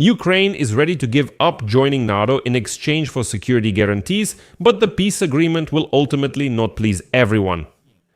Ukraine is ready to give up joining NATO in exchange for security guarantees, but the peace agreement will ultimately not please everyone.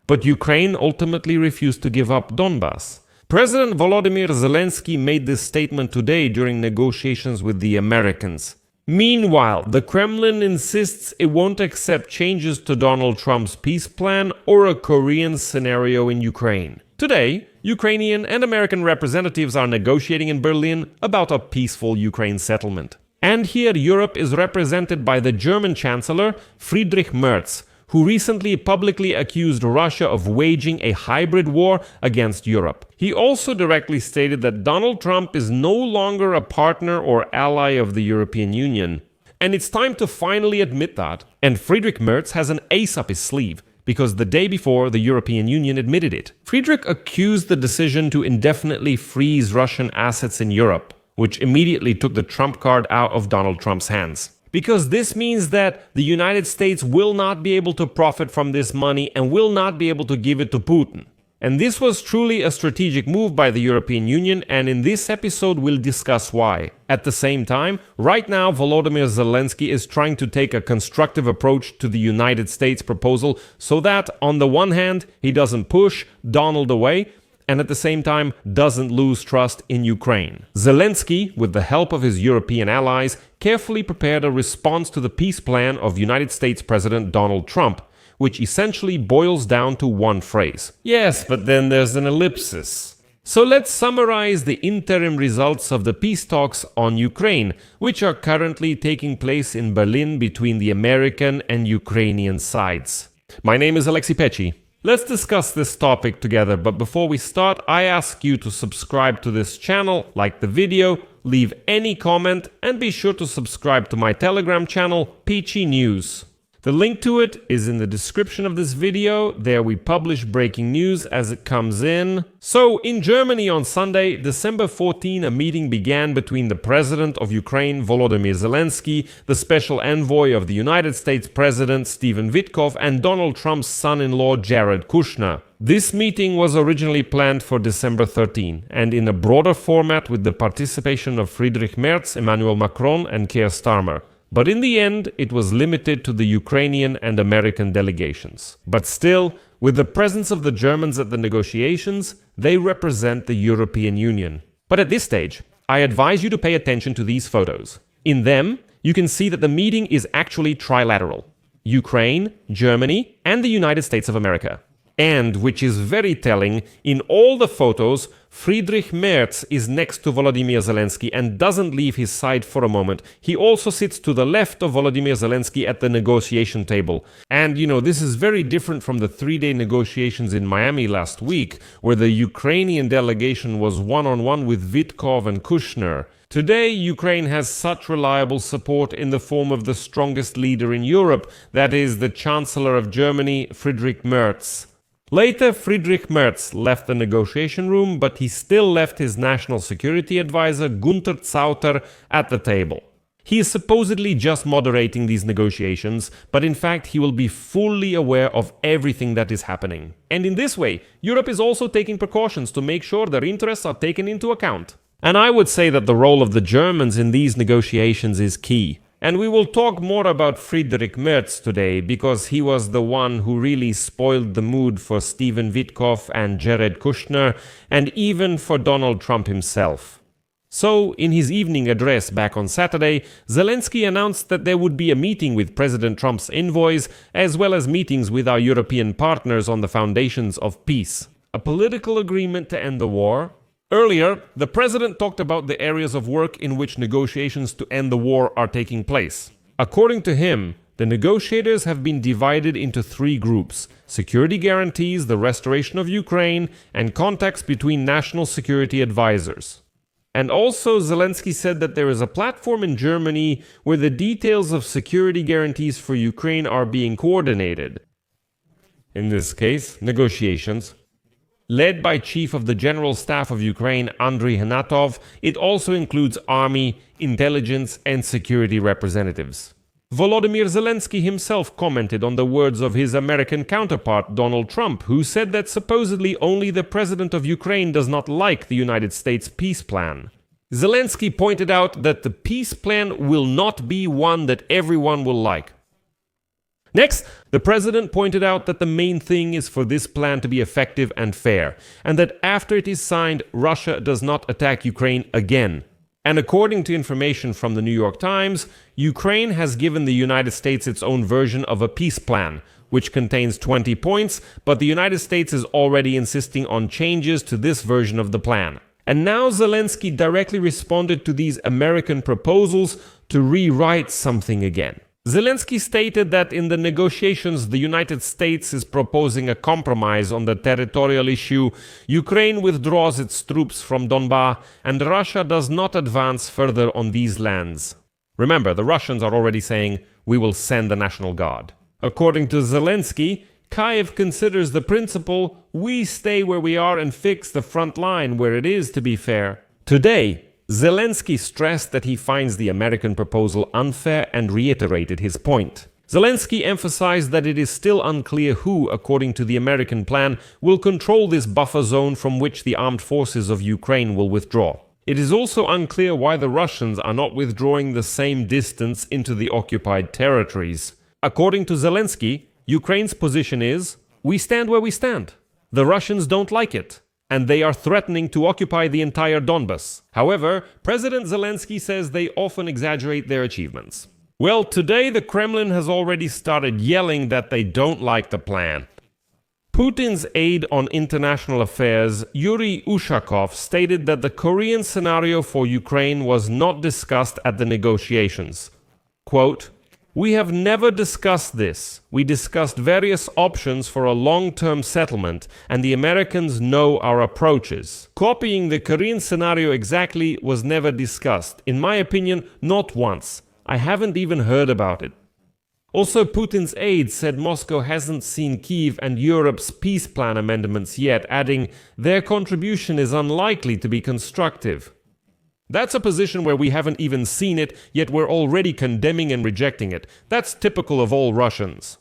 But Ukraine ultimately refused to give up Donbas. President Volodymyr Zelensky made this statement today during negotiations with the Americans. Meanwhile, the Kremlin insists it won't accept changes to Donald Trump's peace plan or a Korean scenario in Ukraine. Today, Ukrainian and American representatives are negotiating in Berlin about a peaceful Ukraine settlement. And here Europe is represented by the German Chancellor Friedrich Merz, who recently publicly accused Russia of waging a hybrid war against Europe. He also directly stated that Donald Trump is no longer a partner or ally of the European Union. And it's time to finally admit that. And Friedrich Merz has an ace up his sleeve, because the day before the European Union admitted it. Friedrich accused the decision to indefinitely freeze Russian assets in Europe, which immediately took the trump card out of Donald Trump's hands. Because this means that the United States will not be able to profit from this money and will not be able to give it to Putin. And this was truly a strategic move by the European Union, and in this episode we'll discuss why. At the same time, right now Volodymyr Zelensky is trying to take a constructive approach to the United States proposal so that, on the one hand, he doesn't push Donald away, and at the same time doesn't lose trust in Ukraine. Zelensky, with the help of his European allies, carefully prepared a response to the peace plan of United States President Donald Trump, which essentially boils down to one phrase. Yes, but then there's an ellipsis. So let's summarize the interim results of the peace talks on Ukraine, which are currently taking place in Berlin between the American and Ukrainian sides. My name is Alexei Pechi. Let's discuss this topic together, but before we start, I ask you to subscribe to this channel, like the video, leave any comment, and be sure to subscribe to my Telegram channel, Peachy News. The link to it is in the description of this video. There we publish breaking news as it comes in. So, in Germany on Sunday, December 14, a meeting began between the President of Ukraine, Volodymyr Zelensky, the Special Envoy of the United States President, Stephen Whitcoff, and Donald Trump's son-in-law, Jared Kushner. This meeting was originally planned for December 13, and in a broader format with the participation of Friedrich Merz, Emmanuel Macron, and Keir Starmer. But in the end, it was limited to the Ukrainian and American delegations. But still, with the presence of the Germans at the negotiations, they represent the European Union. But at this stage, I advise you to pay attention to these photos. In them, you can see that the meeting is actually trilateral: Ukraine, Germany, and the United States of America. And, which is very telling, in all the photos, Friedrich Merz is next to Volodymyr Zelensky and doesn't leave his side for a moment. He also sits to the left of Volodymyr Zelensky at the negotiation table. And, this is very different from the 3-day negotiations in Miami last week, where the Ukrainian delegation was one-on-one with Whitcoff and Kushner. Today, Ukraine has such reliable support in the form of the strongest leader in Europe, that is, the Chancellor of Germany, Friedrich Merz. Later, Friedrich Merz left the negotiation room, but he still left his national security advisor, Günther Zauter, at the table. He is supposedly just moderating these negotiations, but in fact he will be fully aware of everything that is happening. And in this way, Europe is also taking precautions to make sure their interests are taken into account. And I would say that the role of the Germans in these negotiations is key. And we will talk more about Friedrich Merz today, because he was the one who really spoiled the mood for Stephen Whitcoff and Jared Kushner, and even for Donald Trump himself. So, in his evening address back on Saturday, Zelensky announced that there would be a meeting with President Trump's envoys, as well as meetings with our European partners on the foundations of peace. A political agreement to end the war. Earlier, the president talked about the areas of work in which negotiations to end the war are taking place. According to him, the negotiators have been divided into 3 groups: security guarantees, the restoration of Ukraine, and contacts between national security advisors. And also, Zelensky said that there is a platform in Germany where the details of security guarantees for Ukraine are being coordinated. In this case, negotiations. Led by Chief of the General Staff of Ukraine, Andriy Hanatov, it also includes army, intelligence, and security representatives. Volodymyr Zelensky himself commented on the words of his American counterpart, Donald Trump, who said that supposedly only the president of Ukraine does not like the United States peace plan. Zelensky pointed out that the peace plan will not be one that everyone will like. Next, the president pointed out that the main thing is for this plan to be effective and fair, and that after it is signed, Russia does not attack Ukraine again. And according to information from the New York Times, Ukraine has given the United States its own version of a peace plan, which contains 20 points, but the United States is already insisting on changes to this version of the plan. And now Zelensky directly responded to these American proposals to rewrite something again. Zelensky stated that in the negotiations the United States is proposing a compromise on the territorial issue, Ukraine withdraws its troops from Donbas, and Russia does not advance further on these lands. Remember, the Russians are already saying, "We will send the National Guard." According to Zelensky, Kyiv considers the principle, "We stay where we are and fix the front line where it is," to be fair. Today, Zelensky stressed that he finds the American proposal unfair and reiterated his point. Zelensky emphasized that it is still unclear who, according to the American plan, will control this buffer zone from which the armed forces of Ukraine will withdraw. It is also unclear why the Russians are not withdrawing the same distance into the occupied territories. According to Zelensky, Ukraine's position is, "We stand where we stand. The Russians don't like it, and they are threatening to occupy the entire Donbas." However, President Zelensky says they often exaggerate their achievements. Well, today the Kremlin has already started yelling that they don't like the plan. Putin's aide on international affairs, Yuri Ushakov, stated that the Korean scenario for Ukraine was not discussed at the negotiations. Quote, "We have never discussed this. We discussed various options for a long-term settlement, and the Americans know our approaches. Copying the Korean scenario exactly was never discussed. In my opinion, not once. I haven't even heard about it." Also, Putin's aide said Moscow hasn't seen Kyiv and Europe's peace plan amendments yet, adding, "Their contribution is unlikely to be constructive." That's a position where we haven't even seen it, yet we're already condemning and rejecting it. That's typical of all Russians.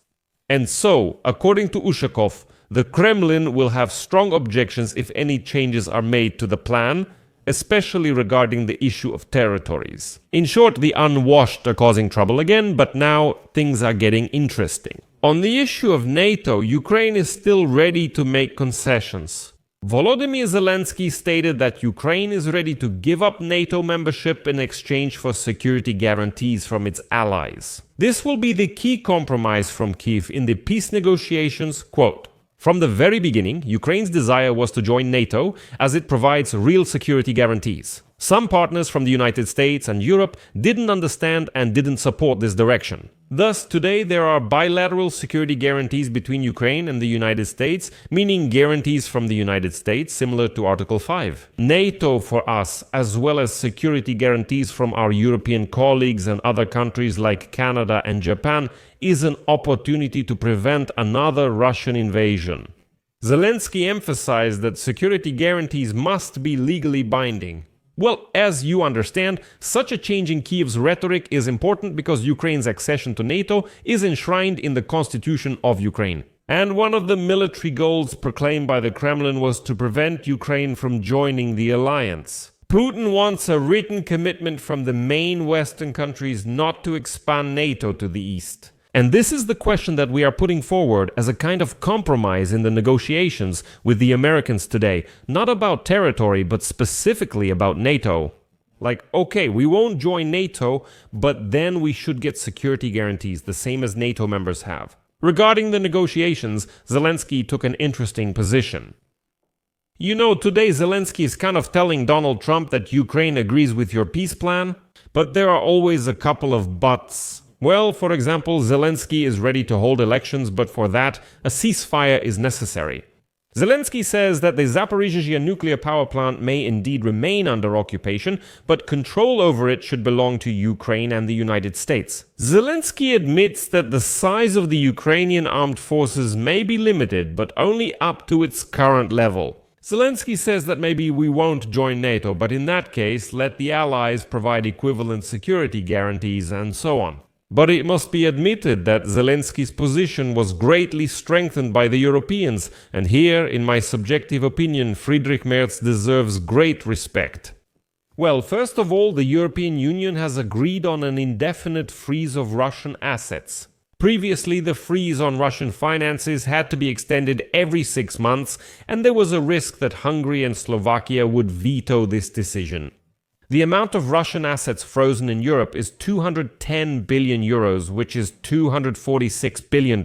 And so, according to Ushakov, the Kremlin will have strong objections if any changes are made to the plan, especially regarding the issue of territories. In short, the unwashed are causing trouble again, but now things are getting interesting. On the issue of NATO, Ukraine is still ready to make concessions. Volodymyr Zelensky stated that Ukraine is ready to give up NATO membership in exchange for security guarantees from its allies. This will be the key compromise from Kyiv in the peace negotiations. Quote, "From the very beginning, Ukraine's desire was to join NATO as it provides real security guarantees. Some partners from the United States and Europe didn't understand and didn't support this direction. Thus, today there are bilateral security guarantees between Ukraine and the United States, meaning guarantees from the United States similar to Article 5. NATO for us, as well as security guarantees from our European colleagues and other countries like Canada and Japan, is an opportunity to prevent another Russian invasion." Zelensky emphasized that security guarantees must be legally binding. Well, as you understand, such a change in Kyiv's rhetoric is important because Ukraine's accession to NATO is enshrined in the constitution of Ukraine. And one of the military goals proclaimed by the Kremlin was to prevent Ukraine from joining the alliance. Putin wants a written commitment from the main Western countries not to expand NATO to the east. And this is the question that we are putting forward as a kind of compromise in the negotiations with the Americans today, not about territory, but specifically about NATO. Like, okay, we won't join NATO, but then we should get security guarantees, the same as NATO members have. Regarding the negotiations, Zelensky took an interesting position. You know, today Zelensky is kind of telling Donald Trump that Ukraine agrees with your peace plan, but there are always a couple of buts. Well, for example, Zelensky is ready to hold elections, but for that, a ceasefire is necessary. Zelensky says that the Zaporizhzhia nuclear power plant may indeed remain under occupation, but control over it should belong to Ukraine and the United States. Zelensky admits that the size of the Ukrainian armed forces may be limited, but only up to its current level. Zelensky says that maybe we won't join NATO, but in that case, let the allies provide equivalent security guarantees and so on. But it must be admitted that Zelensky's position was greatly strengthened by the Europeans, and here, in my subjective opinion, Friedrich Merz deserves great respect. Well, first of all, the European Union has agreed on an indefinite freeze of Russian assets. Previously, the freeze on Russian finances had to be extended every 6 months, and there was a risk that Hungary and Slovakia would veto this decision. The amount of Russian assets frozen in Europe is 210 billion euros, which is $246 billion.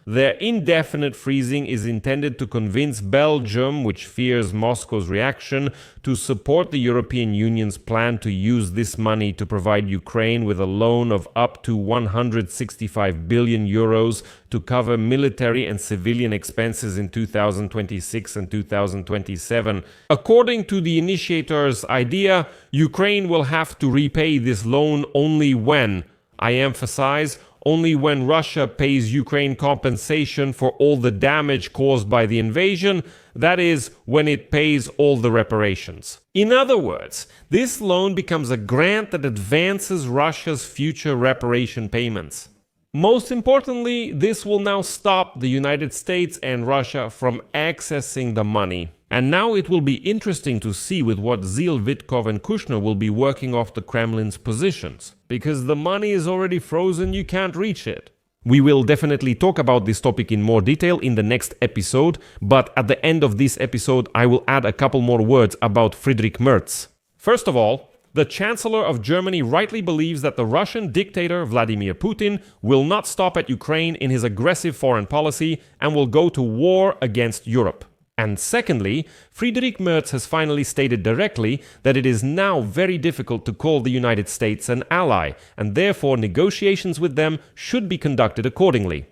Their indefinite freezing is intended to convince Belgium, which fears Moscow's reaction, to support the European Union's plan to use this money to provide Ukraine with a loan of up to 165 billion euros to cover military and civilian expenses in 2026 and 2027. According to the initiator's idea, Ukraine will have to repay this loan only when, I emphasize, only when Russia pays Ukraine compensation for all the damage caused by the invasion, that is, when it pays all the reparations. In other words, this loan becomes a grant that advances Russia's future reparation payments. Most importantly, this will now stop the United States and Russia from accessing the money. And now it will be interesting to see with what zeal Whitcoff and Kushner will be working off the Kremlin's positions. Because the money is already frozen, you can't reach it. We will definitely talk about this topic in more detail in the next episode, but at the end of this episode I will add a couple more words about Friedrich Merz. First of all, the Chancellor of Germany rightly believes that the Russian dictator Vladimir Putin will not stop at Ukraine in his aggressive foreign policy and will go to war against Europe. And secondly, Friedrich Merz has finally stated directly that it is now very difficult to call the United States an ally, and therefore negotiations with them should be conducted accordingly.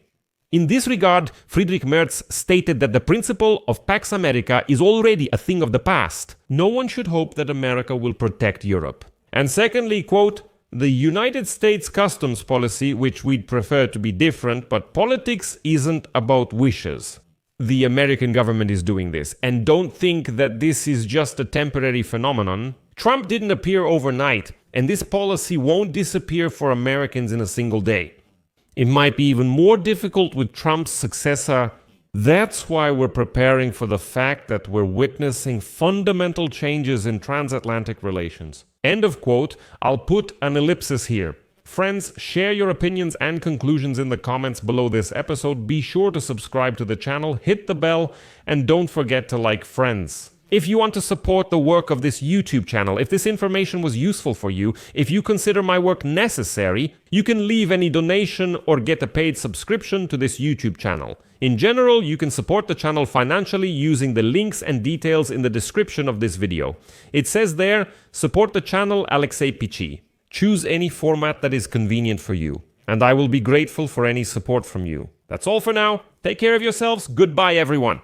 In this regard, Friedrich Merz stated that the principle of Pax America is already a thing of the past. No one should hope that America will protect Europe. And secondly, quote, the United States customs policy, which we'd prefer to be different, but politics isn't about wishes. The American government is doing this, and don't think that this is just a temporary phenomenon. Trump didn't appear overnight, and this policy won't disappear for Americans in a single day. It might be even more difficult with Trump's successor. That's why we're preparing for the fact that we're witnessing fundamental changes in transatlantic relations. End of quote. I'll put an ellipsis here. Friends, share your opinions and conclusions in the comments below this episode. Be sure to subscribe to the channel, hit the bell, and don't forget to like friends. If you want to support the work of this YouTube channel, if this information was useful for you, if you consider my work necessary, you can leave any donation or get a paid subscription to this YouTube channel. In general, you can support the channel financially using the links and details in the description of this video. It says there, support the channel Alexei Pichi. Choose any format that is convenient for you, and I will be grateful for any support from you. That's all for now. Take care of yourselves. Goodbye, everyone.